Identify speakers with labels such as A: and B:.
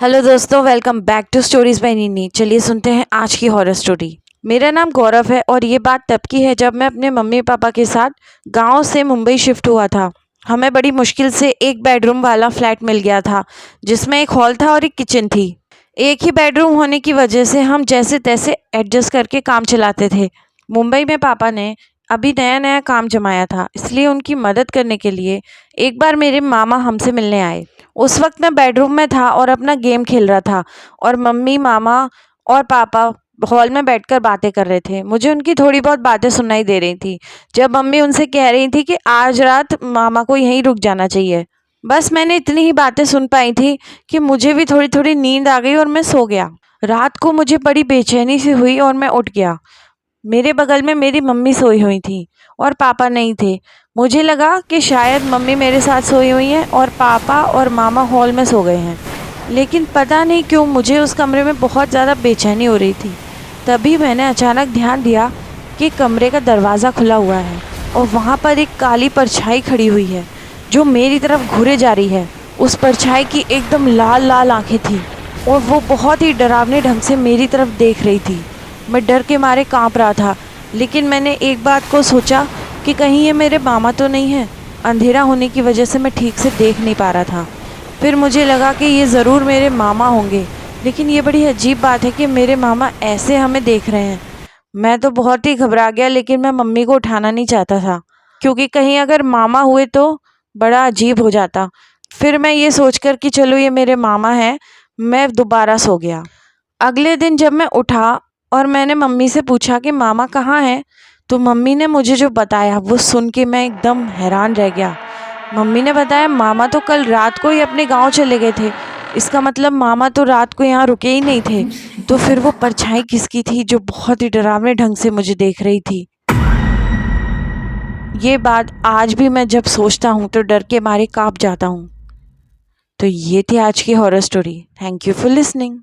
A: Hello दोस्तों, welcome back to stories by Nini. चलिए सुनते हैं आज की हॉरर स्टोरी। मेरा नाम गौरव है और ये बात तब की है जब मैं अपने मम्मी पापा के साथ गांव से मुंबई शिफ्ट हुआ था। हमें बड़ी मुश्किल से एक बेडरूम वाला फ्लैट मिल गया था जिसमें एक हॉल था और एक किचन थी। एक ही बेडरूम होने की वजह से हम जैसे तैसे एडजस्ट करके काम चलाते थे। मुंबई में पापा ने अभी नया नया काम जमाया था, इसलिए उनकी मदद करने के लिए एक बार मेरे मामा हमसे मिलने आए। उस वक्त मैं बेडरूम में था और अपना गेम खेल रहा था और मम्मी, मामा और पापा हॉल में बैठकर बातें कर रहे थे। मुझे उनकी थोड़ी बहुत बातें सुनाई दे रही थी जब मम्मी उनसे कह रही थी कि आज रात मामा को यहीं रुक जाना चाहिए। बस मैंने इतनी ही बातें सुन पाई थी कि मुझे भी थोड़ी थोड़ी नींद आ गई और मैं सो गया। रात को मुझे बड़ी बेचैनी सी हुई और मैं उठ गया। मेरे बगल में मेरी मम्मी सोई हुई थी और पापा नहीं थे। मुझे लगा कि शायद मम्मी मेरे साथ सोई हुई हैं और पापा और मामा हॉल में सो गए हैं, लेकिन पता नहीं क्यों मुझे उस कमरे में बहुत ज़्यादा बेचैनी हो रही थी। तभी मैंने अचानक ध्यान दिया कि कमरे का दरवाज़ा खुला हुआ है और वहाँ पर एक काली परछाई खड़ी हुई है जो मेरी तरफ घूरे जा रही है। उस परछाई की एकदम लाल लाल आंखें थी और वो बहुत ही डरावने ढंग से मेरी तरफ देख रही थी। मैं डर के मारे कांप रहा था, लेकिन मैंने एक बात को सोचा कि कहीं ये मेरे मामा तो नहीं है। अंधेरा होने की वजह से मैं ठीक से देख नहीं पा रहा था। फिर मुझे लगा कि ये ज़रूर मेरे मामा होंगे, लेकिन ये बड़ी अजीब बात है कि मेरे मामा ऐसे हमें देख रहे हैं। मैं तो बहुत ही घबरा गया, लेकिन मैं मम्मी को उठाना नहीं चाहता था क्योंकि कहीं अगर मामा हुए तो बड़ा अजीब हो जाता। फिर मैं ये सोचकर कि चलो ये मेरे मामा हैं, मैं दोबारा सो गया। अगले दिन जब मैं उठा और मैंने मम्मी से पूछा कि मामा कहाँ हैं, तो मम्मी ने मुझे जो बताया वो सुन के मैं एकदम हैरान रह गया। मम्मी ने बताया मामा तो कल रात को ही अपने गांव चले गए थे। इसका मतलब मामा तो रात को यहाँ रुके ही नहीं थे। तो फिर वो परछाई किसकी थी जो बहुत ही डरावने ढंग से मुझे देख रही थी? ये बात आज भी मैं जब सोचता हूँ तो डर के मारे कांप जाता हूँ। तो ये थी आज की horror story. Thank you for listening.